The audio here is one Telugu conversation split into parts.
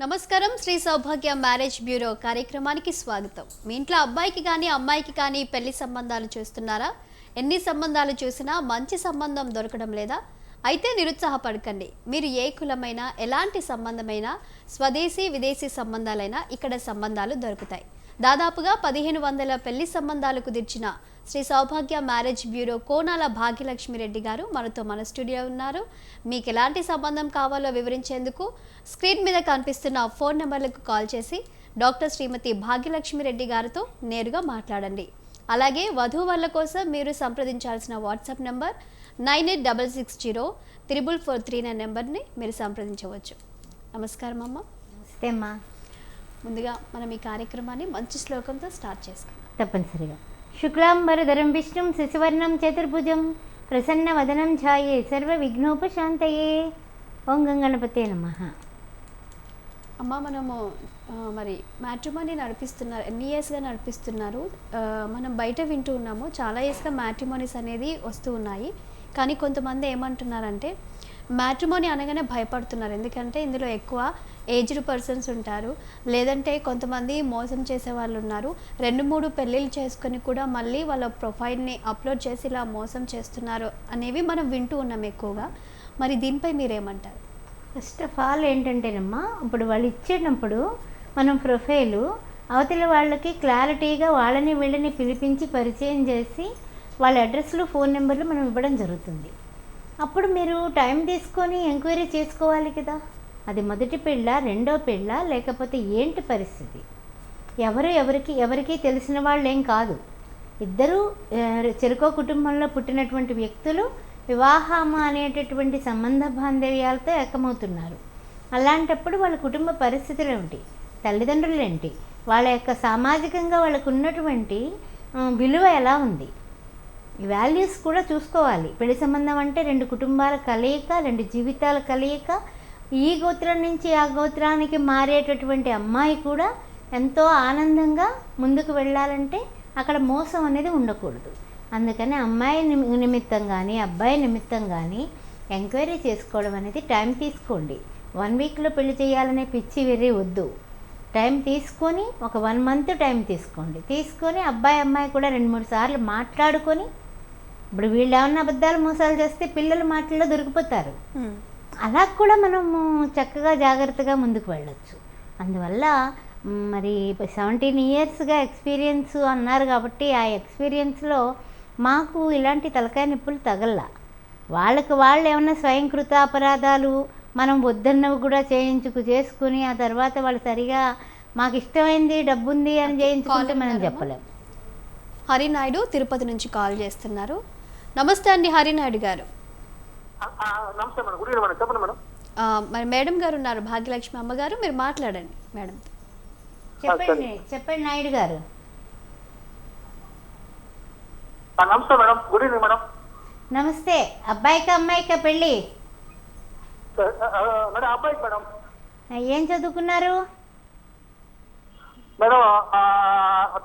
నమస్కారం. శ్రీ సౌభాగ్య మ్యారేజ్ బ్యూరో కార్యక్రమానికి స్వాగతం. మీ ఇంట్లో అబ్బాయికి కానీ అమ్మాయికి కానీ పెళ్లి సంబంధాలు చూస్తున్నారా? ఎన్ని సంబంధాలు చూసినా మంచి సంబంధం దొరకడం లేదా? అయితే నిరుత్సాహపడకండి. మీరు ఏ కులమైనా ఎలాంటి సంబంధమైనా స్వదేశీ విదేశీ సంబంధాలైనా ఇక్కడ సంబంధాలు దొరుకుతాయి. దాదాపుగా 1500 పెళ్లి సంబంధాలు కుదిర్చిన శ్రీ సౌభాగ్య మ్యారేజ్ బ్యూరో కోనాల భాగ్యలక్ష్మిరెడ్డి గారు మన స్టూడియో ఉన్నారు. మీకు ఎలాంటి సంబంధం కావాలో వివరించేందుకు స్క్రీన్ మీద కనిపిస్తున్న ఫోన్ నెంబర్లకు కాల్ చేసి డాక్టర్ శ్రీమతి భాగ్యలక్ష్మిరెడ్డి గారితో నేరుగా మాట్లాడండి. అలాగే వధూవరుల కోసం మీరు సంప్రదించాల్సిన వాట్సాప్ నెంబర్ 9866044439 నెంబర్ని మీరు సంప్రదించవచ్చు. నమస్కారం అమ్మ. నమస్తే అమ్మా. ముందుగా మనం ఈ కార్యక్రమాన్ని మంచి శ్లోకంతో స్టార్ట్ చేసుకుందాం. తప్పనిసరిగా. శుక్లాంబరధరం విష్ణుం శశివర్ణం చతుర్భుజం ప్రసన్నవదనం ఛాయే సర్వ విఘ్నోపశాంతయే. ఓం గంగణపతే నమః. అమ్మ, మనము మరి మ్యాట్రిమోనీ నడిపిస్తున్నారు, ఎన్ని ఇయర్స్గా నడిపిస్తున్నారు? మనం బయట వింటూ ఉన్నాము, చాలా ఇయర్స్గా మ్యాట్రిమోనీస్ అనేది వస్తూ ఉన్నాయి. కానీ కొంతమంది ఏమంటున్నారంటే మ్యాట్రిమోనీ అనగానే భయపడుతున్నారు. ఎందుకంటే ఇందులో ఎక్కువ ఏజ్డ్ పర్సన్స్ ఉంటారు, లేదంటే కొంతమంది మోసం చేసే వాళ్ళు ఉన్నారు. 2-3 పెళ్ళిళ్ళు చేసుకొని కూడా మళ్ళీ వాళ్ళ ప్రొఫైల్ని అప్లోడ్ చేసి ఇలా మోసం చేస్తున్నారు అనేవి మనం వింటూ ఉన్నాం ఎక్కువగా. మరి దీనిపై మీరేమంటారు? ఫస్ట్ ఆఫ్ ఆల్ ఏంటంటేనమ్మా, ఇప్పుడు వాళ్ళు ఇచ్చేటప్పుడు మనం ప్రొఫైలు అవతల వాళ్ళకి క్లారిటీగా వాళ్ళని వీళ్ళని పిలిపించి పరిచయం చేసి వాళ్ళ అడ్రస్లు ఫోన్ నెంబర్లు మనం ఇవ్వడం జరుగుతుంది. అప్పుడు మీరు టైం తీసుకొని ఎంక్వైరీ చేసుకోవాలి కదా. అది మొదటి పెళ్ళ, రెండో పెళ్ళ, లేకపోతే ఏంటి పరిస్థితి? ఎవరికి తెలిసిన వాళ్ళు ఏం కాదు. ఇద్దరు చెరుకో కుటుంబంలో పుట్టినటువంటి వ్యక్తులు వివాహం అనేటటువంటి సంబంధ బాంధవ్యాలతో ఏకమవుతున్నారు. అలాంటప్పుడు వాళ్ళ కుటుంబ పరిస్థితులు ఏమిటి, తల్లిదండ్రులు ఏంటి, వాళ్ళ యొక్క సామాజికంగా వాళ్ళకు ఉన్నటువంటి విలువ ఎలా ఉంది, ఈ వాల్యూస్ కూడా చూసుకోవాలి. పెళ్లి సంబంధం అంటే 2 కుటుంబాల కలయిక, 2 జీవితాల కలయిక. ఈ గోత్రం నుంచి ఆ గోత్రానికి మారేటటువంటి అమ్మాయి కూడా ఎంతో ఆనందంగా ముందుకు వెళ్ళాలంటే అక్కడ మోసం అనేది ఉండకూడదు. అందుకని అమ్మాయి నిమిత్తం కానీ అబ్బాయి నిమిత్తం కానీ ఎంక్వైరీ చేసుకోవడం అనేది టైం తీసుకోండి. 1 వీక్లో పెళ్లి చేయాలనే పిచ్చి వెర్రి వద్దు. టైం తీసుకొని ఒక 1 మంత్ టైం తీసుకొని అమ్మాయి కూడా 2-3 సార్లు మాట్లాడుకొని, ఇప్పుడు వీళ్ళు ఏమన్నా అబద్ధాలు మోసాలు చేస్తే పిల్లల మాటల్లో దొరికిపోతారు. అలా కూడా మనము చక్కగా జాగ్రత్తగా ముందుకు వెళ్ళొచ్చు. అందువల్ల మరి 17 ఇయర్స్గా ఎక్స్పీరియన్స్ అన్నారు కాబట్టి ఆ ఎక్స్పీరియన్స్లో మాకు ఇలాంటి తలకాయ నిప్పులు తగల్లా. వాళ్ళకు వాళ్ళు ఏమన్నా స్వయంకృత అపరాధాలు మనం వద్దన్నవి కూడా చేసుకుని ఆ తర్వాత వాళ్ళు సరిగా మాకు ఇష్టమైంది డబ్బుంది అని చేయించుకుంటే మనం చెప్పలేం. హరినాయుడు తిరుపతి నుంచి కాల్ చేస్తున్నారు. నమస్తే అండి హరినాయుడు గారు. నమస్తే మేడం. Good evening madam. చెప్పండి మేడం. మరి మేడం గారు ఉన్నారు, భాగ్యలక్ష్మి అమ్మగారు, మీరు మాట్లాడండి మేడం. చెప్పండి నాయుడు గారు. నమస్తే మేడం. Good evening madam. నమస్తే. అబ్బాయికా అమ్మాయికా పెళ్ళి? మేడం అబ్బాయికి మేడం. ఏం చదువుకున్నారు మేడం?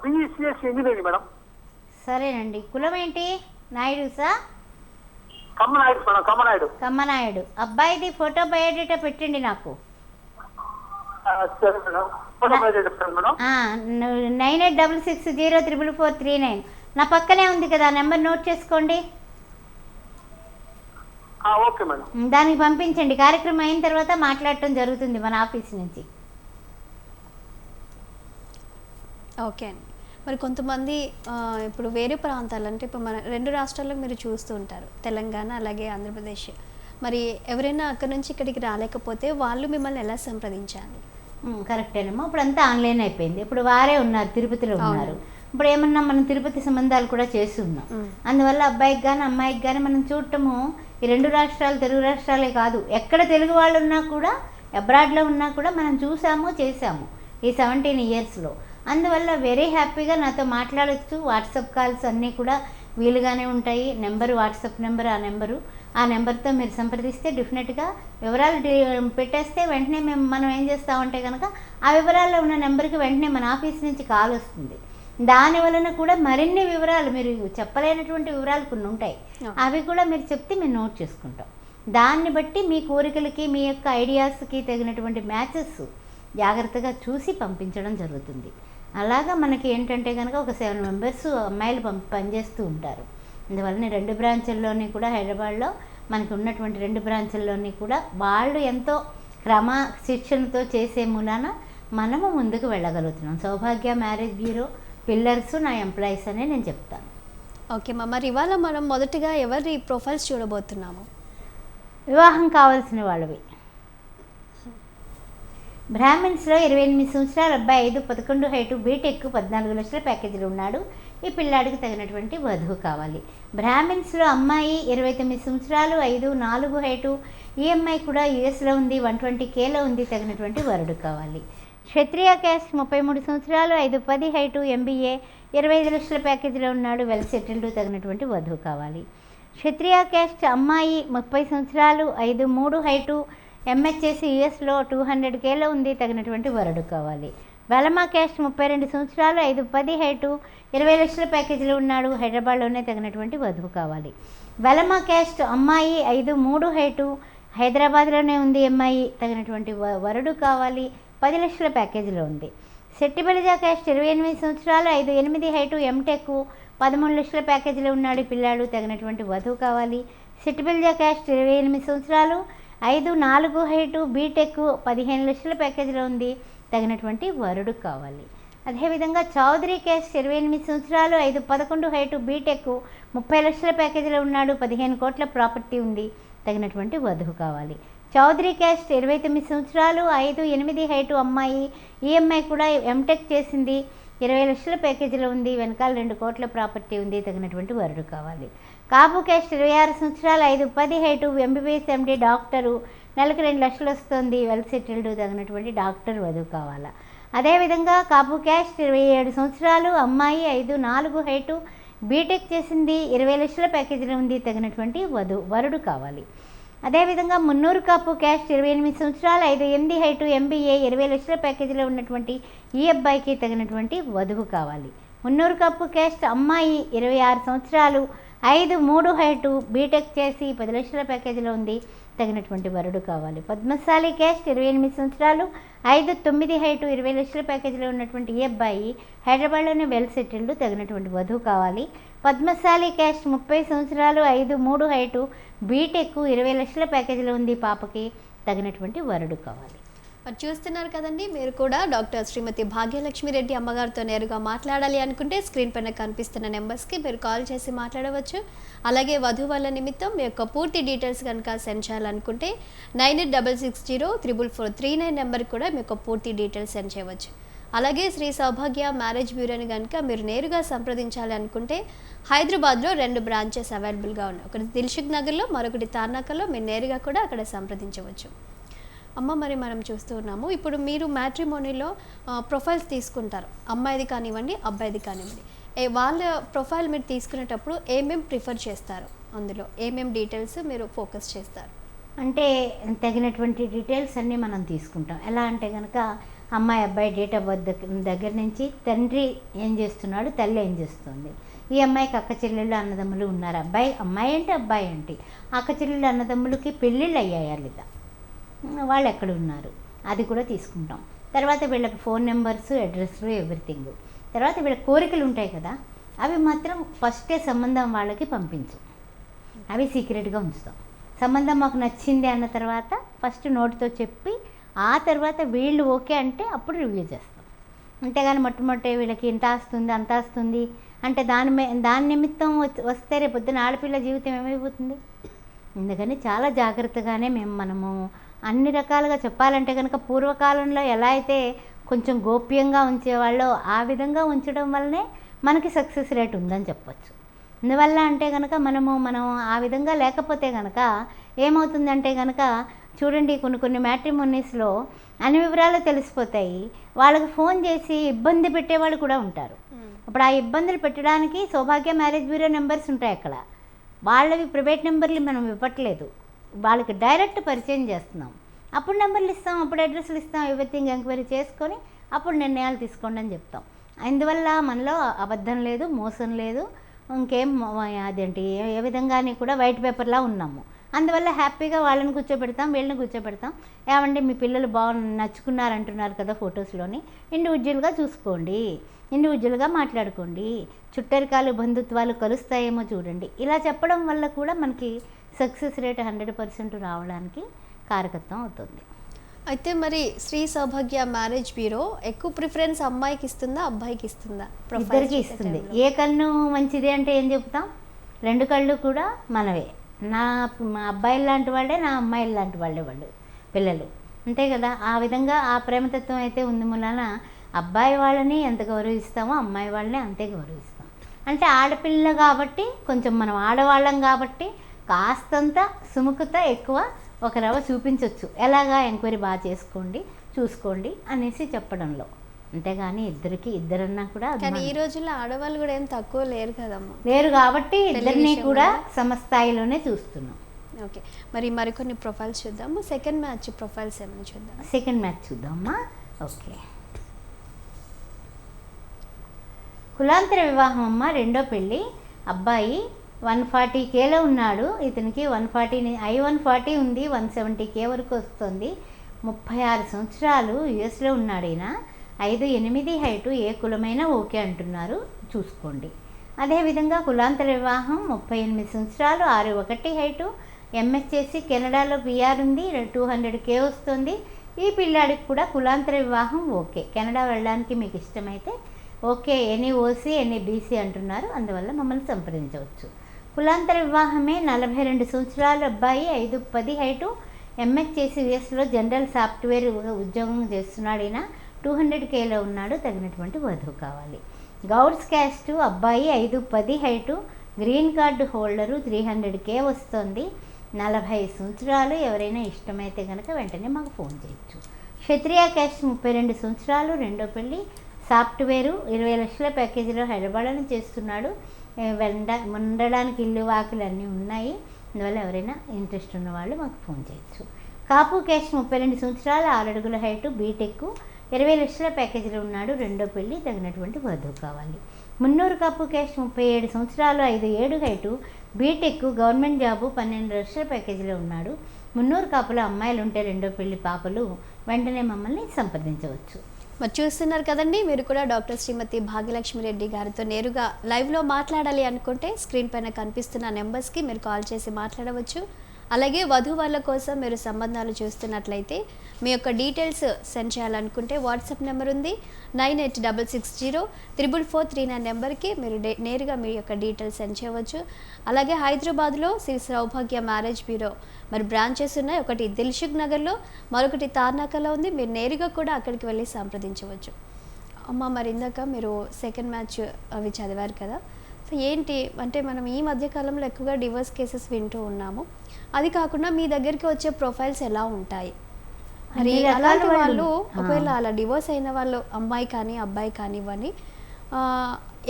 BCS engineering madam. సరేనండి. కులం ఏంటి? నాయుడు సార్? కమ్మనాయుడు మేడం. కమ్మనాయుడు. అబ్బాయిది ఫోటో బయోడేటా పెట్టండి నాకు. సరే మేడం. ఫోటో చెప్తాను మేడం. 9866044439 నా పక్కనే ఉంది కదా, నెంబర్ నోట్ చేసుకోండి. Okay madam. దానికి పంపించండి. కార్యక్రమం అయిన తర్వాత మాట్లాడటం జరుగుతుంది మన ఆఫీస్ నుంచి. ఓకే అండి. మరి కొంతమంది ఇప్పుడు వేరే ప్రాంతాలు, అంటే ఇప్పుడు మన 2 రాష్ట్రాల్లో మీరు చూస్తూ ఉంటారు, తెలంగాణ అలాగే ఆంధ్రప్రదేశ్. మరి ఎవరైనా అక్కడ నుంచి ఇక్కడికి రాలేకపోతే వాళ్ళు మిమ్మల్ని ఎలా సంప్రదించాలి? కరెక్టేనమ్మా. ఇప్పుడు అంతా ఆన్లైన్ అయిపోయింది. ఇప్పుడు వారే ఉన్నారు, తిరుపతిలో ఉన్నారు. ఇప్పుడు ఏమన్నా మనం తిరుపతి సంబంధాలు కూడా చేస్తున్నాం. అందువల్ల అబ్బాయికి కానీ అమ్మాయికి కానీ మనం చూడటము ఈ 2 రాష్ట్రాలు, తెలుగు రాష్ట్రాలే కాదు, ఎక్కడ తెలుగు వాళ్ళు ఉన్నా కూడా, అబ్రాడ్లో ఉన్నా కూడా మనం చేసాము ఈ 17 ఇయర్స్లో. అందువల్ల వెరీ హ్యాపీగా నాతో మాట్లాడచ్చు. వాట్సాప్ కాల్స్ అన్నీ కూడా వీలుగానే ఉంటాయి. వాట్సాప్ నెంబర్, ఆ నెంబర్తో మీరు సంప్రదిస్తే డెఫినెట్గా వివరాలు పెట్టేస్తే వెంటనే మనం ఏం చేస్తామంటే కనుక ఆ వివరాల్లో ఉన్న నెంబర్కి వెంటనే మన ఆఫీస్ నుంచి కాల్ వస్తుంది. దాని వలన కూడా మరిన్ని వివరాలు, మీరు చెప్పలేనటువంటి వివరాలు కొన్ని ఉంటాయి, అవి కూడా మీరు చెప్తే మేము నోట్ చేసుకుంటాం. దాన్ని బట్టి మీ కోరికలకి, మీ యొక్క ఐడియాస్కి తగినటువంటి మ్యాచెస్ జాగ్రత్తగా చూసి పంపించడం జరుగుతుంది. అలాగా మనకి ఏంటంటే కనుక ఒక 7 మెంబర్స్ అమ్మాయిలు పనిచేస్తూ ఉంటారు. అందువలన 2 బ్రాంచుల్లోని కూడా హైదరాబాద్లో మనకు ఉన్నటువంటి 2 బ్రాంచుల్లోని కూడా వాళ్ళు ఎంతో క్రమశిక్షణతో చేసే మూలాన మనము ముందుకు వెళ్ళగలుగుతున్నాం. సౌభాగ్య మ్యారేజ్ బ్యూరో పిల్లర్స్ నా ఎంప్లాయీస్ అనే నేను చెప్తాను. ఓకే మా, మరి ఇవాళ మనం మొదటగా ఎవరి ప్రొఫైల్స్ చూడబోతున్నాము? వివాహం కావాల్సిన వాళ్ళవి. బ్రాహ్మిన్స్లో 28 సంవత్సరాల అబ్బాయి, 5'11" హైటు, బీటెక్, 14 లక్షల ప్యాకేజీలు ఉన్నాడు. ఈ పిల్లాడికి తగినటువంటి వధువు కావాలి. బ్రాహ్మిన్స్లో అమ్మాయి 29 సంవత్సరాలు, 5'4" హైటు, ఈఎంఐ కూడా యూఎస్లో ఉంది, 120Kలో ఉంది, తగినటువంటి వరుడు కావాలి. క్షత్రియ క్యాస్ట్ 33 సంవత్సరాలు, 5'10" హైటు, ఎంబీఏ, 25 లక్షల ప్యాకేజీలో ఉన్నాడు, వెల్ సెటిల్డ్, తగినటువంటి వధువు కావాలి. క్షత్రియ క్యాస్ట్ అమ్మాయి 30 సంవత్సరాలు, 5'3" హైటు, ఎంహెచ్ఎస్ యూఎస్లో 200Kలో ఉంది, తగినటువంటి వరుడు కావాలి. వెలమా క్యాస్ట్ 32 సంవత్సరాలు, 5'10" హైటు, 20 లక్షల ప్యాకేజీలో ఉన్నాడు, హైదరాబాద్లోనే, తగినటువంటి వధువు కావాలి. వెలమా క్యాస్ట్ అమ్మాయి 5'3" హైటు, హైదరాబాద్లోనే ఉంది అమ్మాయి, తగినటువంటి వరుడు కావాలి, 10 లక్షల ప్యాకేజీలో ఉంది. శెట్టిబలిజా క్యాస్ట్ 28 సంవత్సరాలు, 5'8" హైటు, ఎంటెక్, 13 లక్షల ప్యాకేజీలో ఉన్నాడు పిల్లాడు, తగినటువంటి వధువు కావాలి. శెట్టిబలిజా క్యాస్ట్ 28 సంవత్సరాలు, 5'4" హైటు, బీటెక్, 15 లక్షల ప్యాకేజీలో ఉంది, తగినటువంటి వరుడు కావాలి. అదేవిధంగా చౌదరి క్యాస్ట్ 28 సంవత్సరాలు, 5'11" హైటు, బీటెక్, 30 లక్షల ప్యాకేజీలో ఉన్నాడు, 15 కోట్ల ప్రాపర్టీ ఉంది, తగినటువంటి వధువు కావాలి. చౌదరి క్యాస్ట్ 29 సంవత్సరాలు, 5'8" హైటు, అమ్మాయి, ఈఎంఐ కూడా ఎంటెక్ చేసింది, 20 లక్షల ప్యాకేజీలో ఉంది, వెనకాల 2 కోట్ల ప్రాపర్టీ ఉంది, తగినటువంటి వరుడు కావాలి. కాపు క్యాస్ట్ 26 సంవత్సరాలు, 5'10" హైటు, ఎంబీబీఎస్, ఎండి, డాక్టరు, నెలకు 2 లక్షలు వస్తుంది, వెల్ సెటిల్డ్, తగినటువంటి డాక్టర్ వధువు కావాలా. అదేవిధంగా కాపు క్యాస్ట్ 27 సంవత్సరాలు, అమ్మాయి, 5'4" హైటు, బీటెక్ చేసింది, 20 లక్షల ప్యాకేజీలో ఉంది, తగినటువంటి వరుడు కావాలి. అదేవిధంగా మున్నూరు కాపు క్యాస్ట్ 28 సంవత్సరాలు, 5'8" హైటు, ఎంబీఏ, 20 లక్షల ప్యాకేజీలో ఉన్నటువంటి ఈ అబ్బాయికి తగినటువంటి వధువు కావాలి. మున్నూరు కాపు క్యాస్ట్ అమ్మాయి, 26 సంవత్సరాలు, 5'3" హైటు, బీటెక్ చేసి 10 లక్షల ప్యాకేజీలో ఉంది, తగినటువంటి వరుడు కావాలి. పద్మశాలి క్యాస్ట్ 28 సంవత్సరాలు, 5'9" హైటు, 20 లక్షల ప్యాకేజీలో ఉన్నటువంటి ఈ అబ్బాయి హైదరాబాద్లోనే వెల్ సెటిల్డ్, తగినటువంటి వధువు కావాలి. పద్మశాలి క్యాస్ట్ 30 సంవత్సరాలు, 5'3" హైటు, బీటెక్, 20 లక్షల ప్యాకేజీలో ఉంది, పాపకి తగినటువంటి వరుడు కావాలి. మరి చూస్తున్నారు కదండి, మీరు కూడా డాక్టర్ శ్రీమతి భాగ్యలక్ష్మి రెడ్డి అమ్మగారితో నేరుగా మాట్లాడాలి అనుకుంటే స్క్రీన్ పైన కనిపిస్తున్న నెంబర్స్కి మీరు కాల్ చేసి మాట్లాడవచ్చు. అలాగే వధువుల నిమిత్తం మీ యొక్క పూర్తి డీటెయిల్స్ కనుక సెండ్ చేయాలనుకుంటే 9866044439 నెంబర్కి కూడా మీ యొక్క పూర్తి డీటెయిల్స్ సెండ్ చేయవచ్చు. అలాగే శ్రీ సౌభాగ్య మ్యారేజ్ బ్యూరోని కనుక మీరు నేరుగా సంప్రదించాలి అనుకుంటే హైదరాబాద్లో 2 బ్రాంచెస్ అవైలబుల్గా ఉన్నాయి. ఒకటి దిల్సుఖ్ నగర్లో, మరొకటి తార్నాకల్లో. మీరు నేరుగా కూడా అక్కడ సంప్రదించవచ్చు. అమ్మ, మరి మనం చూస్తూ ఉన్నాము, ఇప్పుడు మీరు మ్యాట్రిమోనీలో ప్రొఫైల్స్ తీసుకుంటారు, అమ్మాయిది కానివ్వండి, అబ్బాయిది కానివ్వండి. వాళ్ళ ప్రొఫైల్ మీరు తీసుకునేటప్పుడు ఏమేమి ప్రిఫర్ చేస్తారు, అందులో ఏమేమి డీటెయిల్స్ మీరు ఫోకస్ చేస్తారు? అంటే తగినటువంటి డీటెయిల్స్ అన్నీ మనం తీసుకుంటాం. ఎలా అంటే కనుక అమ్మాయి అబ్బాయి డేట్ ఆఫ్ బర్త్ దగ్గర నుంచి తండ్రి ఏం చేస్తున్నాడు, తల్లి ఏం చేస్తుంది, ఈ అమ్మాయికి అక్క చెల్లెళ్ళు అన్నదమ్ములు ఉన్నారు, అమ్మాయి అంటే అబ్బాయి అంటే అక్క చెల్లెళ్ళు అన్నదమ్ములకి పెళ్ళిళ్ళు అయ్యాయా లేదా, వాళ్ళు ఎక్కడ ఉన్నారు, అది కూడా తీసుకుంటాం. తర్వాత వీళ్ళకి ఫోన్ నెంబర్స్, అడ్రస్లు, ఎవ్రీథింగ్. తర్వాత వీళ్ళ కోరికలు ఉంటాయి కదా, అవి మాత్రం ఫస్టే సంబంధం వాళ్ళకి పంపించు, అవి సీక్రెట్గా ఉంచుతాం. సంబంధం మాకు నచ్చింది అన్న తర్వాత ఫస్ట్ నోటితో చెప్పి ఆ తర్వాత వీళ్ళు ఓకే అంటే అప్పుడు రివ్యూ చేస్తాం. అంతేగాని మొట్టమొదటి వీళ్ళకి ఇంత వస్తుంది అంత వస్తుంది అంటే దాని నిమిత్తం వస్తే రేపు పొద్దున ఆడపిల్ల జీవితం ఏమైపోతుంది. అందుకని చాలా జాగ్రత్తగానే మనము అన్ని రకాలుగా చెప్పాలంటే కనుక పూర్వకాలంలో ఎలా అయితే కొంచెం గోప్యంగా ఉంచేవాళ్ళో ఆ విధంగా ఉంచడం వల్లనే మనకి సక్సెస్ రేట్ ఉందని చెప్పచ్చు. అందువల్ల అంటే కనుక మనం ఆ విధంగా లేకపోతే కనుక ఏమవుతుందంటే కనుక చూడండి, కొన్ని మ్యాట్రిమోనీస్లో అన్ని వివరాలు తెలిసిపోతాయి. వాళ్ళకి ఫోన్ చేసి ఇబ్బంది పెట్టేవాళ్ళు కూడా ఉంటారు. అప్పుడు ఆ ఇబ్బందులు పెట్టడానికి సౌభాగ్య మ్యారేజ్ బ్యూరో నెంబర్స్ ఉంటాయి అక్కడ. వాళ్ళవి ప్రైవేట్ నెంబర్లు మనం ఇవ్వట్లేదు, వాళ్ళకి డైరెక్ట్ పరిచయం చేస్తున్నాం. అప్పుడు నెంబర్లు ఇస్తాం, అప్పుడు అడ్రస్లు ఇస్తాం, ఎవ్రీథింగ్ ఎంక్వైరీ చేసుకొని అప్పుడు నిర్ణయాలు తీసుకోండి అని చెప్తాం. అందువల్ల మనలో అబద్ధం లేదు, మోసం లేదు, ఇంకేం అదేంటి ఏ విధంగానే కూడా వైట్ పేపర్లా ఉన్నాము. అందువల్ల హ్యాపీగా వాళ్ళని కూర్చోబెడతాం, వీళ్ళని కూర్చోబెడతాం. ఏమండి మీ పిల్లలు నచ్చుకున్నారంటున్నారు కదా ఫొటోస్లోని, ఇండివిజువల్గా చూసుకోండి, ఇండివిజువల్గా మాట్లాడుకోండి, చుట్టరికాలు బంధుత్వాలు కలుస్తాయేమో చూడండి. ఇలా చెప్పడం వల్ల కూడా మనకి సక్సెస్ రేట్ 100% రావడానికి కారకత్వం అవుతుంది. అయితే మరి శ్రీ సౌభాగ్య మ్యారేజ్ బ్యూరో ఎక్కువ ప్రిఫరెన్స్ అమ్మాయికి ఇస్తుందా అబ్బాయికి ఇస్తుందా? ఇద్దరికి ఇస్తుంది. ఏ కన్ను మంచిది అంటే ఏం చెప్తాం? 2 కళ్ళు కూడా మనవే. మా అబ్బాయిలు లాంటి వాళ్ళే, నా అమ్మాయిలు లాంటి వాళ్ళే వాళ్ళు పిల్లలు, అంతే కదా. ఆ విధంగా ఆ ప్రేమతత్వం అయితే ఉంది మూలాన అబ్బాయి వాళ్ళని ఎంత గౌరవిస్తామో అమ్మాయి వాళ్ళని అంతే గౌరవిస్తాం. అంటే ఆడపిల్ల కాబట్టి, కొంచెం మనం ఆడవాళ్ళం కాబట్టి కాస్తంత సుముఖత ఎక్కువ, ఒక రవ్వ చూపించవచ్చు. ఎలాగా ఎంక్వైరీ బాగా చేసుకోండి, చూసుకోండి అనేసి చెప్పడంలో, అంతేగాని ఇద్దరన్నా కూడా కానీ ఈ రోజుల్లో ఆడవాళ్ళు కూడా ఏం తక్కువ లేరు కదమ్మా. లేరు కాబట్టి ఇద్దరిని కూడా సమస్థాయిలోనే చూస్తున్నాం. ఓకే, మరి మరికొన్ని ప్రొఫైల్స్ చూద్దాము. సెకండ్ మ్యాచ్ ప్రొఫైల్స్ ఏమైనా చూద్దాం. సెకండ్ మ్యాచ్ చూద్దామా. ఓకే, కులాంతర వివాహం అమ్మ, రెండో పెళ్ళి. అబ్బాయి 140Kలో ఉన్నాడు. ఇతనికి 140 ఉంది, 170K వరకు వస్తుంది. 36 సంవత్సరాలు యుఎస్లో ఉన్నాడు ఈయన. 5'8" హైటు, ఏ కులమైనా ఓకే అంటున్నారు, చూసుకోండి. అదేవిధంగా కులాంతర వివాహం 38 సంవత్సరాలు, 6'1" హైటు, ఎంఎస్ చేసి కెనడాలో పిఆర్ ఉంది, 200K వస్తుంది. ఈ పిల్లాడికి కూడా కులాంతర వివాహం ఓకే. కెనడా వెళ్ళడానికి మీకు ఇష్టమైతే okay, any OC any BC అంటున్నారు, అందువల్ల మమ్మల్ని సంప్రదించవచ్చు. కులాంతర వివాహమే. 42 సంవత్సరాలు అబ్బాయి, 5'10" హైటు, ఎంఎస్ చేసి యుఎస్లో జనరల్ సాఫ్ట్వేర్ ఉద్యోగం చేస్తున్నాడు ఈయన. 200Kలో ఉన్నాడు, తగినటువంటి వధువు కావాలి. గౌడ్స్ క్యాస్ట్ అబ్బాయి, 5'10" height, green card holder, 300K వస్తుంది. 40 సంవత్సరాలు. ఎవరైనా ఇష్టమైతే కనుక వెంటనే మాకు ఫోన్ చేయొచ్చు. క్షత్రియ క్యాస్ట్ 32 సంవత్సరాలు, రెండో పెళ్ళి, సాఫ్ట్వేరు, 20 లక్షల ప్యాకేజీలో హైదరాబాద్లో చేస్తున్నాడు. ఉండడానికి ఇల్లు వాకిలు అన్నీ ఉన్నాయి, అందువల్ల ఎవరైనా ఇంట్రెస్ట్ ఉన్న వాళ్ళు మాకు ఫోన్ చేయొచ్చు. కాపు క్యాస్ట్ 32 సంవత్సరాలు, 6 అడుగుల హైటు, బీటెక్, 20 లక్షల ప్యాకేజీలో ఉన్నాడు, రెండో పెళ్ళి, తగినటువంటి వధువు కావాలి. మున్నూరు కాపు క్యాస్ట్ 37 సంవత్సరాలు, 5'7" హైటు, బీటెక్, గవర్నమెంట్ జాబు, 12 లక్షల ప్యాకేజీలో ఉన్నాడు. మున్నూరు కాపులో అమ్మాయిలు ఉంటే రెండో పెళ్ళి పాపలు వెంటనే మమ్మల్ని సంప్రదించవచ్చు. మరి చూస్తున్నారు కదండి, మీరు కూడా డాక్టర్ శ్రీమతి భాగ్యలక్ష్మి రెడ్డి గారితో నేరుగా లైవ్లో మాట్లాడాలి అనుకుంటే స్క్రీన్ పైన కనిపిస్తున్న నెంబర్స్కి మీరు కాల్ చేసి మాట్లాడవచ్చు. అలాగే వధువుల కోసం మీరు సంబంధాలు చూస్తున్నట్లయితే మీ యొక్క డీటెయిల్స్ సెండ్ చేయాలనుకుంటే వాట్సాప్ నెంబర్ ఉంది, 9866044439 నెంబర్కి మీరు నేరుగా మీ యొక్క డీటెయిల్స్ సెండ్ చేయవచ్చు. అలాగే హైదరాబాద్లో శ్రీ సౌభాగ్య మ్యారేజ్ బ్యూరో మరి బ్రాంచెస్ ఉన్నాయి. ఒకటి దిల్సుఖ్ నగర్లో, మరొకటి తార్నాకలో ఉంది. మీరు నేరుగా కూడా అక్కడికి వెళ్ళి సంప్రదించవచ్చు. అమ్మ, మరి ఇందాక మీరు సెకండ్ మ్యాచ్ అవి చదివారు కదా, సో ఏంటి అంటే మనం ఈ మధ్యకాలంలో ఎక్కువగా డివోర్స్ కేసెస్ వింటూ ఉన్నాము. అది కాకుండా మీ దగ్గరికి వచ్చే ప్రొఫైల్స్ ఎలా ఉంటాయి? మరి అలాంటి వాళ్ళు ఒకవేళ అలా డివోర్స్ అయిన వాళ్ళు, అమ్మాయి కానీ అబ్బాయి కానివ్వని,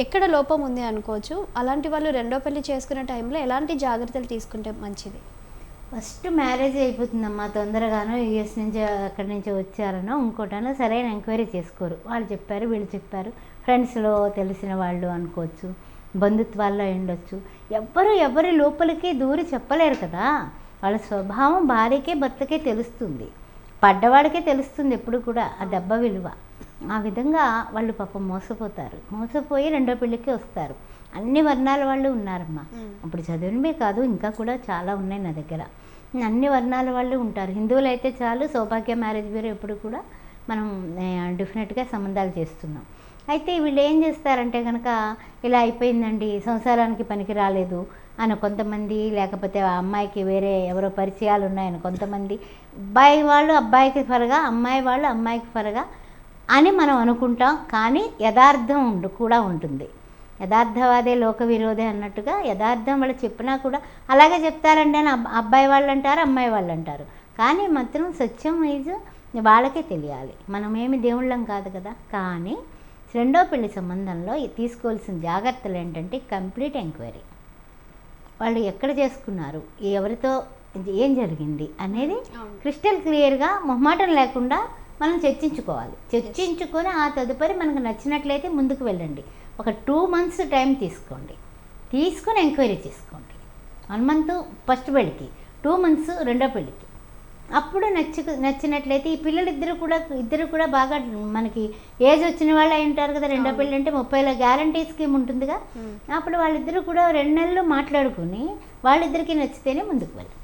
ఎక్కడ లోపం ఉంది అనుకోవచ్చు. అలాంటి వాళ్ళు రెండో పెళ్లి చేసుకునే టైంలో ఎలాంటి జాగ్రత్తలు తీసుకుంటే మంచిది? ఫస్ట్ మ్యారేజ్ అయిపోతుందమ్మా తొందరగానో, యూఎస్ నుంచి అక్కడి నుంచి వచ్చారనో ఇంకోటనో సరైన ఎంక్వైరీ చేసుకోరు. వాళ్ళు చెప్పారు, వీళ్ళు చెప్పారు, ఫ్రెండ్స్లో తెలిసిన వాళ్ళు అనుకోవచ్చు, బంధుత్వాల్లో ఉండొచ్చు. ఎవరి లోపలికి దూరి చెప్పలేరు కదా. వాళ్ళ స్వభావం భార్యకే భర్తకే తెలుస్తుంది, పడ్డవాడికే తెలుస్తుంది ఎప్పుడు కూడా ఆ దెబ్బ విలువ. ఆ విధంగా వాళ్ళు పాపం మోసపోతారు. మోసపోయి రెండో పెళ్ళికి వస్తారు. అన్ని వర్ణాల వాళ్ళు ఉన్నారమ్మా. ఇప్పుడు చదివినవే కాదు, ఇంకా కూడా చాలా ఉన్నాయి నా దగ్గర. అన్ని వర్ణాల వాళ్ళు ఉంటారు. హిందువులు అయితే చాలు, సౌభాగ్య మ్యారేజ్ బ్యూరో ఎప్పుడు కూడా మనం డెఫినెట్గా సంబంధాలు చేస్తున్నాం. అయితే వీళ్ళు ఏం చేస్తారంటే కనుక, ఇలా అయిపోయిందండి, సంసారానికి పనికి రాలేదు అని కొంతమంది, లేకపోతే ఆ అమ్మాయికి వేరే ఎవరో పరిచయాలు ఉన్నాయని కొంతమంది, అబ్బాయి వాళ్ళు అబ్బాయికి ఫరగా, అమ్మాయి వాళ్ళు అమ్మాయికి ఫరగా అని మనం అనుకుంటాం. కానీ యథార్థం కూడా ఉంటుంది. యథార్థవాదే లోక విరోధే అన్నట్టుగా యథార్థం వాళ్ళు చెప్పినా కూడా అలాగే చెప్తారండి అని అబ్బాయి వాళ్ళు అంటారు, అమ్మాయి వాళ్ళు అంటారు. కానీ మాత్రం సత్యం ఈజ్ వాళ్ళకే తెలియాలి. మనమేమి దేవుళ్ళం కాదు కదా. కానీ రెండో పెళ్లి సంబంధంలో తీసుకోవాల్సిన జాగ్రత్తలు ఏంటంటే కంప్లీట్ ఎంక్వైరీ. వాళ్ళు ఎక్కడ చేసుకున్నారు, ఎవరితో ఏం జరిగింది అనేది క్రిస్టల్ క్లియర్గా మొహమాటం లేకుండా మనం చర్చించుకోవాలి. చర్చించుకొని ఆ తదుపరి మనకు నచ్చినట్లయితే ముందుకు వెళ్ళండి. ఒక 2 months టైం తీసుకోండి, తీసుకొని ఎంక్వైరీ చేసుకోండి. 1 month ఫస్ట్ పెళ్ళికి, 2 months రెండో పెళ్ళికి. అప్పుడు నచ్చినట్లయితే ఈ ఇద్దరు కూడా బాగా మనకి ఏజ్ వచ్చిన వాళ్ళు అయి ఉంటారు కదా. రెండో పెళ్ళి అంటే 30 గ్యారంటీ స్కీమ్ ఉంటుందిగా. అప్పుడు వాళ్ళిద్దరూ కూడా 2 నెలలు మాట్లాడుకుని వాళ్ళిద్దరికి నచ్చితేనే ముందుకు వెళ్ళాలి.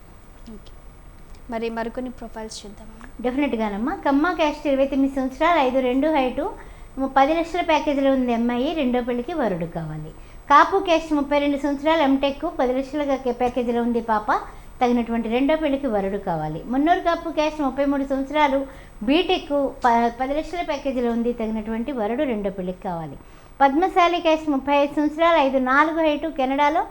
మరి మరికొన్ని ప్రొఫైల్స్ చూద్దాం. డెఫినెట్గానమ్మా. కమ్మ క్యాస్ట్ 29 సంవత్సరాలు, 5'2" హైటు, 10 లక్షల ప్యాకేజీలో ఉంది అమ్మాయి, రెండో పెళ్ళికి వరుడు కావాలి. కాపు క్యాస్ట్ 32 సంవత్సరాలు, ఎంటెక్, 10 లక్షల ప్యాకేజీలో ఉంది పాప, తగినటువంటి రెండో పెళ్ళికి వరుడు కావాలి. మున్నూరు కాపు క్యాస్ట్ 33 సంవత్సరాలు, బీటెక్, 10 లక్షల ప్యాకేజీలో ఉంది, తగినటువంటి వరుడు రెండో పెళ్ళికి కావాలి. పద్మశాలి క్యాస్ట్ 35 సంవత్సరాలు, 5'4" హైటు, కెనడాలో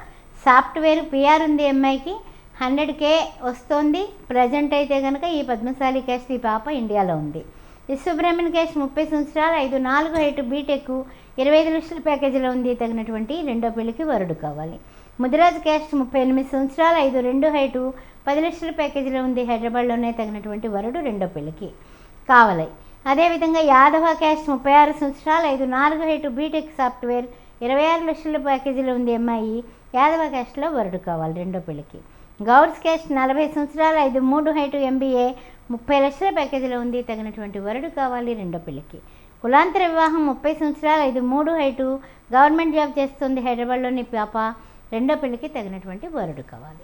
సాఫ్ట్వేర్, పిఆర్ ఉంది అమ్మాయికి, 100K వస్తోంది ప్రజెంట్ అయితే కనుక. ఈ పద్మశాలి క్యాస్ట్ ఈ పాప ఇండియాలో ఉంది. విశ్వబ్రహ్మణ్ క్యాస్ట్ 30 సంవత్సరాలు, 5'4" హైటు, బీటెక్, 25 లక్షల ప్యాకేజీలో ఉంది, తగినటువంటి రెండో పెళ్ళికి వరుడు కావాలి. ముదిరాజ్ క్యాస్ట్ 38 సంవత్సరాలు, 5'2" హైటు, 10 లక్షల ప్యాకేజీలో ఉంది, హైదరాబాద్లోనే, తగినటువంటి వరుడు రెండో పెళ్ళికి కావాలి. అదేవిధంగా యాదవ క్యాస్ట్ 36 సంవత్సరాలు, 5'4" హైటు, బీటెక్, సాఫ్ట్వేర్, 26 లక్షల ప్యాకేజీలో ఉంది అమ్మాయి, యాదవ క్యాస్ట్లో వరుడు కావాలి రెండో పెళ్ళికి. గౌడ్స్ క్యాస్ట్ 40 సంవత్సరాలు, 5'3" హైటు, MBA, 30 లక్షల ప్యాకేజీలో ఉంది, తగినటువంటి వరుడు కావాలి రెండో పెళ్ళికి. కులాంతర వివాహం 30 సంవత్సరాలు, 5'3" హైటు, గవర్నమెంట్ జాబ్ చేస్తుంది, హైదరాబాద్లోని పాప, రెండో పెళ్ళికి తగినటువంటి వరుడు కావాలి.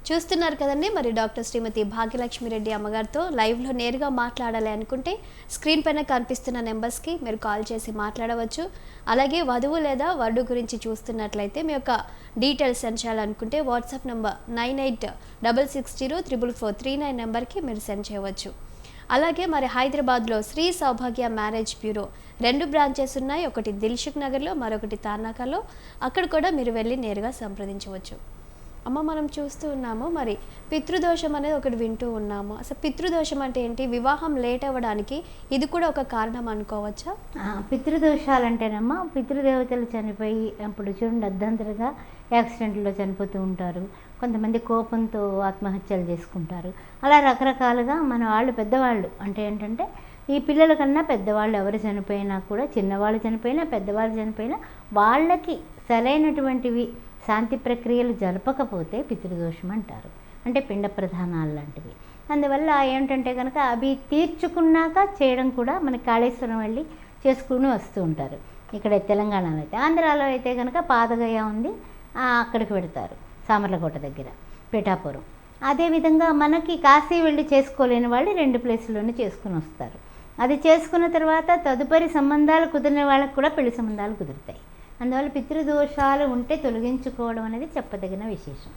చూస్తున్నారు కదండి. మరి డాక్టర్ శ్రీమతి భాగ్యలక్ష్మి రెడ్డి అమ్మగారితో లైవ్లో నేరుగా మాట్లాడాలి అనుకుంటే స్క్రీన్ పైన కనిపిస్తున్న నెంబర్స్కి మీరు కాల్ చేసి మాట్లాడవచ్చు. అలాగే వధువు లేదా వరుడు గురించి చూస్తున్నట్లయితే మీ యొక్క డీటెయిల్స్ సెండ్ చేయాలనుకుంటే వాట్సాప్ నెంబర్ 9866044439 నెంబర్కి మీరు సెండ్ చేయవచ్చు. అలాగే మరి హైదరాబాద్లో శ్రీ సౌభాగ్య మ్యారేజ్ బ్యూరో 2 బ్రాంచెస్ ఉన్నాయి. ఒకటి దిల్సుఖ్ నగర్లో, మరొకటి తార్నాకలో. అక్కడ కూడా మీరు వెళ్ళి నేరుగా సంప్రదించవచ్చు. అమ్మ, మనం చూస్తూ ఉన్నాము మరి పితృదోషం అనేది ఒకటి వింటూ ఉన్నాము. అసలు పితృదోషం అంటే ఏంటి? వివాహం లేట్ అవ్వడానికి ఇది కూడా ఒక కారణం అనుకోవచ్చా? పితృదోషాలంటేనమ్మా, పితృదేవతలు చనిపోయి అప్పుడు చూడండి అర్ధంతరంగా యాక్సిడెంట్లో చనిపోతూ ఉంటారు. కొంతమంది కోపంతో ఆత్మహత్యలు చేసుకుంటారు. అలా రకరకాలుగా మన వాళ్ళు పెద్దవాళ్ళు అంటే ఏంటంటే ఈ పిల్లల కన్నా పెద్దవాళ్ళు ఎవరు చనిపోయినా కూడా, చిన్నవాళ్ళు చనిపోయినా పెద్దవాళ్ళు చనిపోయినా, వాళ్ళకి సరైనటువంటివి శాంతి ప్రక్రియలు జరపకపోతే పితృదోషం అంటారు. అంటే పిండ ప్రధానాలు లాంటివి. అందువల్ల ఏంటంటే కనుక అవి తీర్చుకున్నాక చేయడం కూడా మనకి కాళేశ్వరం వెళ్ళి చేసుకుని వస్తూ ఉంటారు. ఇక్కడ తెలంగాణలో అయితే. ఆంధ్రాలో అయితే కనుక పాదగయ ఉంది, అక్కడికి పెడతారు సామర్లకోట దగ్గర, పిఠాపురం. అదేవిధంగా మనకి కాశీ వెళ్ళి చేసుకోలేని వాళ్ళు 2 ప్లేసుల్లోనే చేసుకుని వస్తారు. అది చేసుకున్న తర్వాత తదుపరి సంబంధాలు కుదిరిన వాళ్ళకి కూడా పెళ్లి సంబంధాలు కుదురుతాయి. అందువల్ల పితృదోషాలు ఉంటే తొలగించుకోవడం అనేది చెప్పదగిన విశేషం.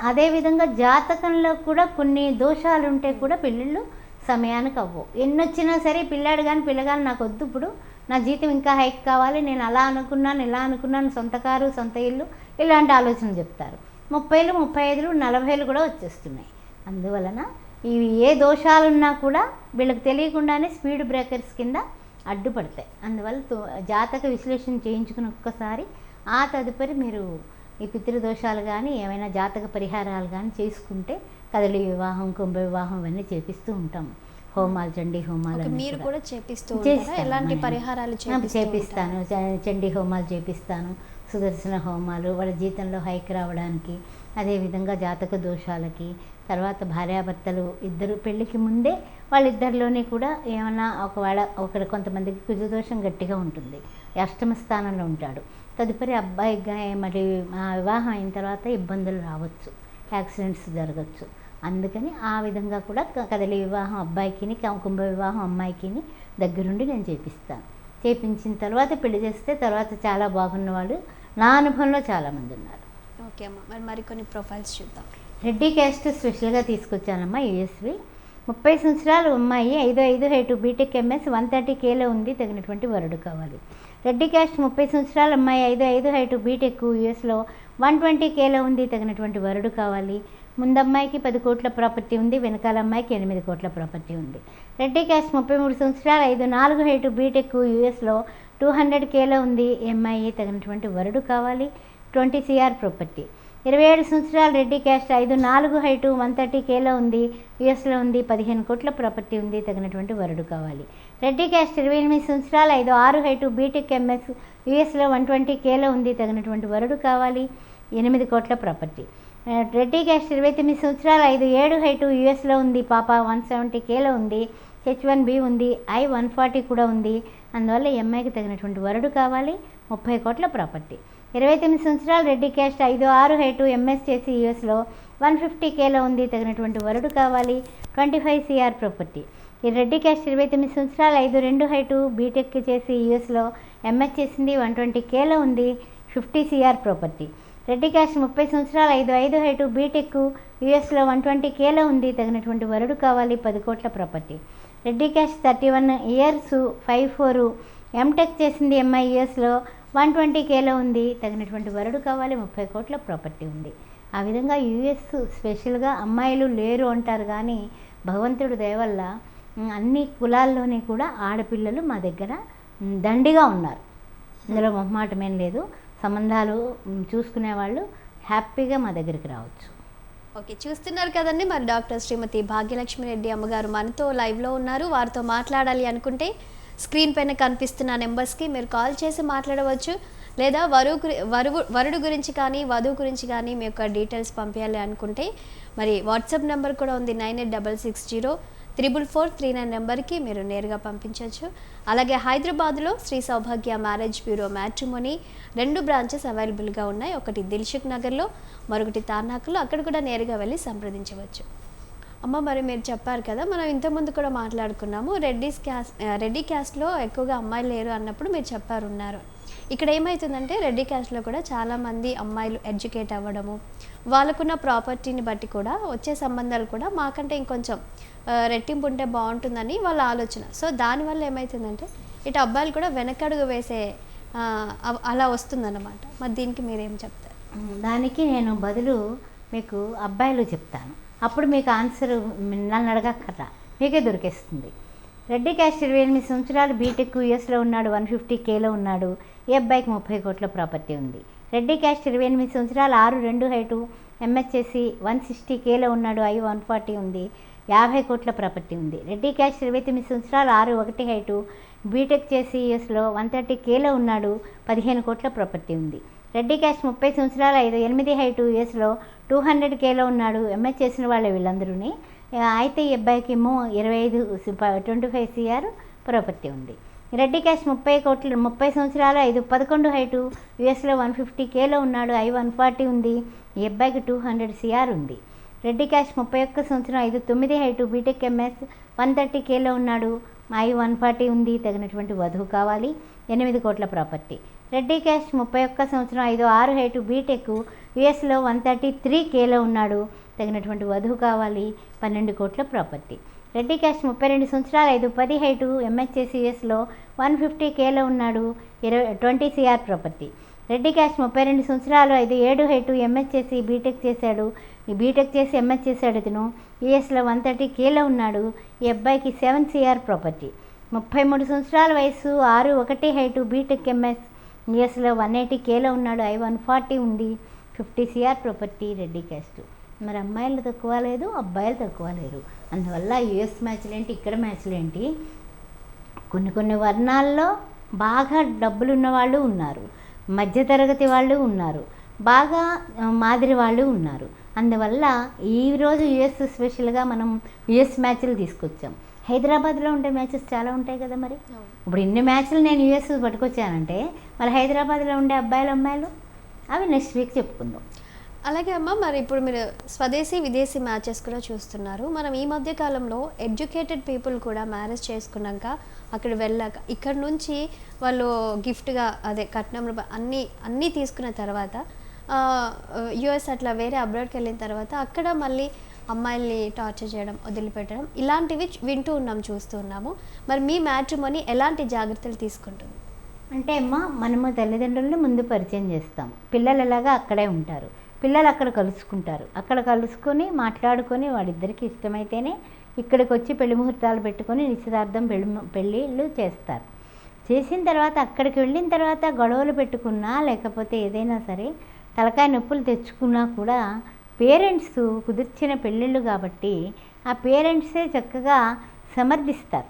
అదేవిధంగా జాతకంలో కూడా కొన్ని దోషాలు ఉంటే కూడా పెళ్ళిళ్ళు సమయానికి అవ్వవు. ఎన్నొచ్చినా సరే పిల్లగాని నాకు వద్దు, ఇప్పుడు నా జీతం ఇంకా హైక్ కావాలి, నేను అలా అనుకున్నాను ఇలా అనుకున్నాను, సొంత కారు సొంత ఇల్లు, ఇలాంటి ఆలోచనలు చెప్తారు. 30, 35, 40 కూడా వచ్చేస్తున్నాయి. అందువలన ఇవి ఏ దోషాలున్నా కూడా వీళ్ళకి తెలియకుండానే స్పీడ్ బ్రేకర్స్ కింద అడ్డుపడతాయి. అందువల్ల జాతక విశ్లేషణ చేయించుకుని ఒక్కసారి ఆ తదుపరి మీరు ఈ పితృదోషాలు కానీ ఏమైనా జాతక పరిహారాలు కానీ చేసుకుంటే కదలి వివాహం, కుంభ వివాహం ఇవన్నీ చేపిస్తూ ఉంటాము. హోమాలు, చండీ హోమాలు మీరు కూడా చేపిస్తాను. ఎలాంటి పరిహారాలు చేపిస్తాను? చండీ హోమాలు చేపిస్తాను, సుదర్శన హోమాలు, వాళ్ళ జీతంలో హైక్ రావడానికి, అదేవిధంగా జాతక దోషాలకి. తర్వాత భార్యాభర్తలు ఇద్దరు పెళ్ళికి ముందే వాళ్ళిద్దరిలోనే కూడా ఏమన్నా ఒకవేళ కొంతమందికి కుజదోషం గట్టిగా ఉంటుంది, అష్టమ స్థానంలో ఉంటాడు. తదుపరి అబ్బాయిగా మరి వివాహం అయిన తర్వాత ఇబ్బందులు రావచ్చు, యాక్సిడెంట్స్ జరగచ్చు. అందుకని ఆ విధంగా కూడా కదలి వివాహం అబ్బాయికిని, కుంభ వివాహం అమ్మాయికిని దగ్గరుండి నేను చేపిస్తాను. చేపించిన తర్వాత పెళ్లి చేస్తే తర్వాత చాలా బాగున్న వాళ్ళు నా అనుభవంలో చాలామంది ఉన్నారు. ఓకే అమ్మ, మరికొన్ని ప్రొఫైల్స్ చూద్దాం. రెడ్డి క్యాస్ట్ స్పెషల్గా తీసుకొచ్చానమ్మా. యూఎస్వి 30 సంవత్సరాలు అమ్మాయి, 5'5" హైటు, బీటెక్ MS, 130Kలో ఉంది, తగినటువంటి వరుడు కావాలి. రెడ్డి క్యాస్ట్ 30 సంవత్సరాలు అమ్మాయి, 5'5" హైటు, బీటెక్, US లో 120Kలో ఉంది, తగినటువంటి వరుడు కావాలి. ముందమ్మాయికి 10 కోట్ల ప్రాపర్టీ ఉంది, వెనకాల అమ్మాయికి 8 కోట్ల ప్రాపర్టీ ఉంది. రెడ్డి క్యాస్ట్ 33 సంవత్సరాలు, 5'4" హైటు, బీటెక్, US లో 200Kలో ఉంది, అమ్మాయి, తగినటువంటి వరుడు కావాలి. 20 CR ప్రాపర్టీ. 27 సంవత్సరాలు రెడ్డి క్యాస్ట్, 5'4" హైటు, 130Kలో ఉంది, US లో ఉంది, 15 కోట్ల ప్రాపర్టీ ఉంది, తగినటువంటి వరుడు కావాలి. రెడ్డి క్యాస్ట్ 28 సంవత్సరాలు, 5'6" హైటు, బీటెక్ MS, US లో 120Kలో ఉంది, తగినటువంటి వరుడు కావాలి. 8 కోట్ల ప్రాపర్టీ. రెడ్డి క్యాస్ట్ 29 సంవత్సరాలు 5'7" హైటు, యూఎస్లో ఉంది. పాప 170Kలో ఉంది. H1B ఉంది. I-140 కూడా ఉంది. అందువల్ల ఈ అమ్మాయికి తగినటువంటి వరుడు కావాలి. 30 కోట్ల ప్రాపర్టీ. 29 సంవత్సరాలు రెడ్డి క్యాస్ట్ 5'6" హైటు, ఎంఎస్ చేసి యూఎస్లో 150Kలో ఉంది. తగినటువంటి వరుడు కావాలి. 25 CR ప్రాపర్టీ. ఈ రెడ్డి క్యాస్ట్ 29 సంవత్సరాలు 5'2" హైటు, బీటెక్ చేసి యూఎస్లో ఎంఎస్ చేసింది. 120Kలో ఉంది. 50 CR ప్రాపర్టీ. రెడ్డి క్యాస్ట్ 30 సంవత్సరాలు 5'5" హైటు, బీటెక్ యూఎస్లో 120Kలో ఉంది. తగినటువంటి వరుడు కావాలి. 10 కోట్ల property. Reddy caste 31 years 5'4", MTech చేసింది. ఎంఐ యూఎస్లో 120Kలో ఉంది. తగినటువంటి వరుడు కావాలి. 30 కోట్ల ప్రాపర్టీ ఉంది. ఆ విధంగా యూఎస్ స్పెషల్గా అమ్మాయిలు లేరు అంటారు, కానీ భగవంతుడు దయ వల్ల అన్ని కులాల్లోని కూడా ఆడపిల్లలు మా దగ్గర దండిగా ఉన్నారు. ఇందులో మొహమాటమేం లేదు. సంబంధాలు చూసుకునే వాళ్ళు హ్యాపీగా మా దగ్గరికి రావచ్చు. ఓకే, చూస్తున్నారు కదండి. మరి డాక్టర్ శ్రీమతి భాగ్యలక్ష్మి రెడ్డి అమ్మగారు మనతో లైవ్లో ఉన్నారు. వారితో మాట్లాడాలి అనుకుంటే స్క్రీన్ పైన కనిపిస్తున్న నెంబర్స్కి మీరు కాల్ చేసి మాట్లాడవచ్చు. లేదా వరుడు గురించి కానీ వధువు గురించి కానీ మీ యొక్క డీటెయిల్స్ పంపించాలి అనుకుంటే మరి వాట్సాప్ నెంబర్ కూడా ఉంది. 9866034439 నెంబర్కి మీరు నేరుగా పంపించవచ్చు. అలాగే హైదరాబాద్లో శ్రీ సౌభాగ్య మ్యారేజ్ బ్యూరో మ్యాట్రిమోనీ 2 బ్రాంచెస్ అవైలబుల్గా ఉన్నాయి. ఒకటి దిల్సుఖ్ నగర్లో, మరొకటి తార్నాకలో. అక్కడ కూడా నేరుగా వెళ్ళి సంప్రదించవచ్చు. అమ్మ, మరి మీరు చెప్పారు కదా, మనం ఇంతకుముందు కూడా మాట్లాడుకున్నాము, రెడ్డి క్యాస్ట్లో ఎక్కువగా అమ్మాయిలు లేరు అన్నప్పుడు మీరు చెప్పారు ఉన్నారు. ఇక్కడ ఏమవుతుందంటే రెడ్డి క్యాస్ట్లో కూడా చాలామంది అమ్మాయిలు ఎడ్యుకేట్ అవ్వడము, వాళ్ళకున్న ప్రాపర్టీని బట్టి కూడా వచ్చే సంబంధాలు కూడా మాకంటే ఇంకొంచెం రెట్టింపు ఉంటే బాగుంటుందని వాళ్ళ ఆలోచన. సో దానివల్ల ఏమవుతుందంటే ఇటు అబ్బాయిలు కూడా వెనకడుగు వేసే అలా వస్తుందన్నమాట. మరి దీనికి మీరేం చెప్తారు? దానికి నేను బదులు మీకు అబ్బాయిలు చెప్తాను. అప్పుడు మీకు ఆన్సర్ నన్ను అడగక్కర్లా, మీకే దొరికేస్తుంది. రెడ్డి క్యాస్ట్ 28 సంవత్సరాలు, బీటెక్ యూఎస్లో ఉన్నాడు. 150Kలో ఉన్నాడు. ఈ అబ్బాయికి 30 కోట్ల ప్రాపర్టీ ఉంది. రెడ్డి క్యాస్ట్ 28 సంవత్సరాలు 6'2" హైటు, ఎంఎస్ చేసి 160Kలో ఉన్నాడు. I-140 ఉంది. 50 కోట్ల ప్రాపర్టీ ఉంది. రెడ్డి క్యాస్ట్ 29 సంవత్సరాలు 6'1" హైటు, బీటెక్ చేసి యూఎస్లో 130Kలో ఉన్నాడు. 15 కోట్ల ప్రాపర్టీ ఉంది. రెడ్డి క్యాస్ట్ 30 సంవత్సరాలు 5'8" హైటు, యూఎస్లో 200Kలో ఉన్నాడు. ఎంఎస్ చేసిన వాళ్ళే వీళ్ళందరూని. అయితే ఈ అబ్బాయికి ఏమో 25 CR ప్రాపర్టీ ఉంది. రెడ్డి క్యాస్ట్ 30 సంవత్సరాలు 5'11" హైటు, యూఎస్లో 150Kలో ఉన్నాడు. I-140 ఉంది. ఈ అబ్బాయికి 200 CR ఉంది. రెడ్డి క్యాస్ట్ 31 సంవత్సరం 5'9" హైటు, బీటెక్ ఎంఎస్ 130Kలో ఉన్నాడు. I-140 ఉంది. తగినటువంటి వధువు కావాలి. 8 కోట్ల ప్రాపర్టీ. రెడ్డి క్యాస్ట్ 31 సంవత్సరం 5'6" హైటు, బీటెక్ యూఎస్లో 133Kలో ఉన్నాడు. తగినటువంటి వధువు కావాలి. 12 కోట్ల ప్రాపర్టీ. రెడ్డి క్యాస్ట్ 32 సంవత్సరాలు 5'10" హైటు, ఎంఎస్ చేసి యూఎస్లో 150Kలో ఉన్నాడు. 20 CR ప్రాపర్టీ. రెడ్డి క్యాస్ట్ 32 సంవత్సరాలు 5'7" హైటు, ఎంఎస్ చేసి బీటెక్ చేశాడు. ఈ బీటెక్ చేసి ఎంఎస్ చేశాడు. ఇతను యూఎస్లో 130Kలో ఉన్నాడు. ఈ అబ్బాయికి 7 CR ప్రాపర్టీ. 33 సంవత్సరాల వయసు, 6'1" హైటు, బీటెక్ ఎంఎస్ యూఎస్లో 180Kలో ఉన్నాడు. I-140 ఉంది. 50 CR ప్రాపర్టీ. రెడ్డి క్యాస్ట్. మరి అమ్మాయిలు తక్కువ లేదు, అబ్బాయిలు తక్కువ లేరు. అందువల్ల యూఎస్ మ్యాచ్లు ఏంటి, ఇక్కడ మ్యాచ్లు ఏంటి, కొన్ని వర్ణాల్లో బాగా డబ్బులున్న వాళ్ళు ఉన్నారు, మధ్యతరగతి వాళ్ళు ఉన్నారు, బాగా మాదిరి వాళ్ళు ఉన్నారు. అందువల్ల ఈరోజు యూఎస్ స్పెషల్గా మనం యూఎస్ మ్యాచ్లు తీసుకొచ్చాం. హైదరాబాద్లో ఉండే మ్యాచెస్ చాలా ఉంటాయి కదా. మరి ఇప్పుడు ఇన్ని మ్యాచ్లు నేను యూఎస్ పట్టుకొచ్చానంటే మరి హైదరాబాద్లో ఉండే అబ్బాయిలు అమ్మాయిలు అవి నెక్స్ట్ వీక్ చెప్పుకుందాం. అలాగే అమ్మ, మరి ఇప్పుడు మీరు స్వదేశీ విదేశీ మ్యాచెస్ కూడా చూస్తున్నారు. మనం ఈ మధ్య కాలంలో ఎడ్యుకేటెడ్ పీపుల్ కూడా మ్యారేజ్ చేసుకున్నాక అక్కడ వెళ్ళాక ఇక్కడ నుంచి వాళ్ళు గిఫ్ట్గా అదే కట్నం అన్నీ తీసుకున్న తర్వాత యుఎస్ అట్లా వేరే అబ్రాడ్కి వెళ్ళిన తర్వాత అక్కడ మళ్ళీ అమ్మాయిల్ని టార్చర్ చేయడం, వదిలిపెట్టడం, ఇలాంటివి వింటూ ఉన్నాం, చూస్తూ ఉన్నాము. మరి మీ మ్యాట్రిమోనీ ఎలాంటి జాగ్రత్తలు తీసుకుంటుంది? అంటే అమ్మ, మనము తల్లిదండ్రులను ముందు పరిచయం చేస్తాం. పిల్లలు ఎలాగా అక్కడే ఉంటారు. పిల్లలు అక్కడ కలుసుకుంటారు. అక్కడ కలుసుకొని మాట్లాడుకొని వాడిద్దరికి ఇష్టమైతేనే ఇక్కడికి వచ్చి పెళ్లి ముహూర్తాలు పెట్టుకొని నిశ్చితార్థం పెళ్ళిళ్ళు చేస్తారు. చేసిన తర్వాత అక్కడికి వెళ్ళిన తర్వాత గొడవలు పెట్టుకున్నా లేకపోతే ఏదైనా సరే తలకాయ నొప్పులు తెచ్చుకున్నా కూడా పేరెంట్స్ కుదిర్చిన పెళ్ళిళ్ళు కాబట్టి ఆ పేరెంట్సే చక్కగా సమర్థిస్తారు.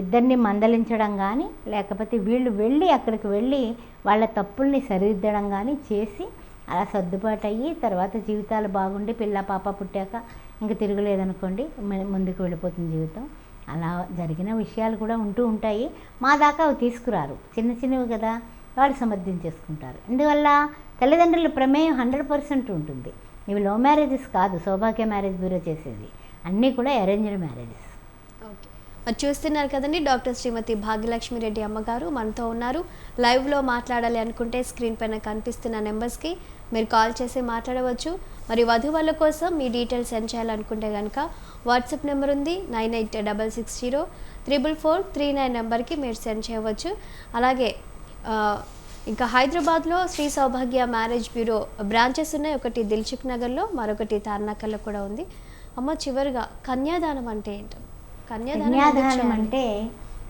ఇద్దరిని మందలించడం కానీ లేకపోతే వీళ్ళు వెళ్ళి అక్కడికి వెళ్ళి వాళ్ళ తప్పుల్ని సరిదిద్దడం కానీ చేసి అలా సర్దుబాటు అయ్యి తర్వాత జీవితాలు బాగుండి పిల్ల పాప పుట్టాక ఇంక తిరగలేదనుకోండి ముందుకు వెళ్ళిపోతుంది జీవితం. అలా జరిగిన విషయాలు కూడా ఉంటూ ఉంటాయి. మా దాకా అవి తీసుకురారు, చిన్న చిన్నవి కదా, వాళ్ళు సమర్థించేసుకుంటారు. ఇందువల్ల తల్లిదండ్రుల ప్రమేయం 100% ఉంటుంది. ఇవి లవ్ మ్యారేజెస్ కాదు సౌభాగ్య మ్యారేజ్ బ్యూరో చేసేది, అన్నీ కూడా అరేంజ్డ్ మ్యారేజెస్. ఓకే, మరి చూస్తున్నారు కదండి, డాక్టర్ శ్రీమతి భాగ్యలక్ష్మి రెడ్డి అమ్మగారు మనతో ఉన్నారు. లైవ్లో మాట్లాడాలి అనుకుంటే స్క్రీన్ పైన కనిపిస్తున్న నెంబర్స్కి మీరు కాల్ చేసి మాట్లాడవచ్చు. మరి వధువుల కోసం మీ డీటెయిల్స్ సెండ్ చేయాలనుకుంటే కనుక వాట్సాప్ నెంబర్ ఉంది 9866044439 నెంబర్కి మీరు సెండ్ చేయవచ్చు. అలాగే ఇంకా హైదరాబాద్లో శ్రీ సౌభాగ్య మ్యారేజ్ బ్యూరో బ్రాంచెస్ ఉన్నాయి. ఒకటి దిల్సుఖ్ నగర్లో, మరొకటి తార్నాకల్లో కూడా ఉంది. అమ్మ, చివరిగా కన్యాదానం అంటే ఏంటో? కన్యాదానం అంటే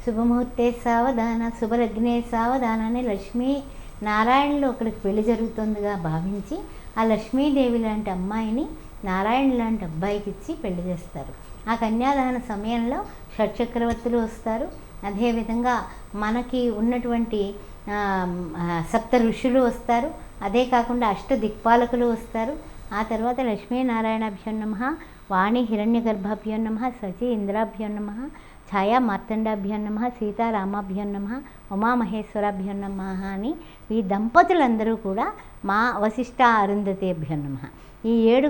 శుభముహూర్తే సావధాన శుభలగ్నే సావధాన అని లక్ష్మీ నారాయణలో ఒకరికి పెళ్లి జరుగుతుందిగా భావించి ఆ లక్ష్మీదేవి లాంటి అమ్మాయిని నారాయణ లాంటి అబ్బాయికి ఇచ్చి పెళ్లి చేస్తారు. ఆ కన్యాదాన సమయంలో షట్చక్రవర్తులు వస్తారు. అదేవిధంగా మనకి ఉన్నటువంటి సప్త ఋషులు వస్తారు. అదే కాకుండా అష్ట దిక్పాలకులు వస్తారు. ఆ తర్వాత లక్ష్మీనారాయణాభ్యో నమః, వాణి హిరణ్యగర్భాభ్యో నమః, సచి ఇంద్రాభ్యో నమః, ఛాయా మార్తండాభ్యో నమః, సీతారామాభ్యో నమః, ఉమామహేశ్వరాభ్యో నమః అని ఈ దంపతులందరూ కూడా మా వశిష్ఠ అరుంధతేభ్యో నమః. ఈ 7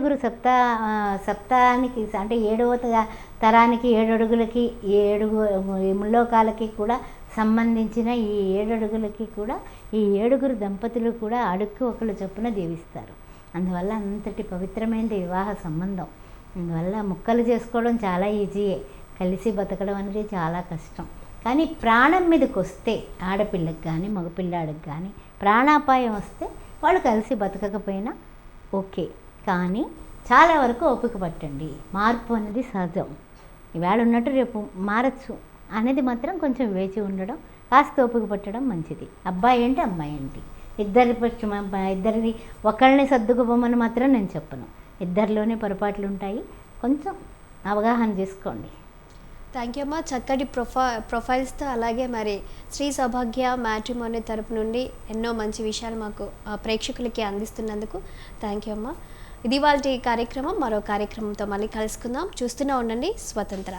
సప్తానికి అంటే 7వ తరానికి 7 అడుగులకి 7 ముల్లోకాలకి కూడా సంబంధించిన ఈ 7 అడుగులకి కూడా ఈ 7 దంపతులు కూడా అడుక్కు ఒకళ్ళు చొప్పున దీవిస్తారు. అందువల్ల అంతటి పవిత్రమైనది వివాహ సంబంధం. అందువల్ల ముక్కలు చేసుకోవడం చాలా ఈజీయే, కలిసి బతకడం అనేది చాలా కష్టం. కానీ ప్రాణం మీదకి వస్తే ఆడపిల్లకి కానీ మగపిల్లాడికి కానీ ప్రాణాపాయం వస్తే వాళ్ళు కలిసి బతకకపోయినా ఓకే, కానీ చాలా వరకు ఓపిక పట్టండి. మార్పు అనేది సహజం. ఈవేళ ఉన్నట్టు రేపు మారచ్చు అనేది మాత్రం కొంచెం వేచి ఉండడం, కాస్త ఓపిక పట్టడం మంచిది. అబ్బాయి ఏంటి అమ్మాయి ఏంటి ఇద్దరిని ఒకళ్ళని సర్దుకుపోమని మాత్రం నేను చెప్పను. ఇద్దరిలోనే పొరపాట్లు ఉంటాయి, కొంచెం అవగాహన చేసుకోండి. థ్యాంక్ యూ అమ్మ, చక్కటి ప్రొఫైల్స్తో అలాగే మరి శ్రీ సౌభాగ్య మ్యాట్రిమోనీ తరపు నుండి ఎన్నో మంచి విషయాలు మాకు ప్రేక్షకులకి అందిస్తున్నందుకు థ్యాంక్ యూ అమ్మ. ఇది వాళ్ళ కార్యక్రమం. మరో కార్యక్రమంతో మళ్ళీ కలుసుకుందాం. చూస్తూనే ఉండండి స్వతంత్ర.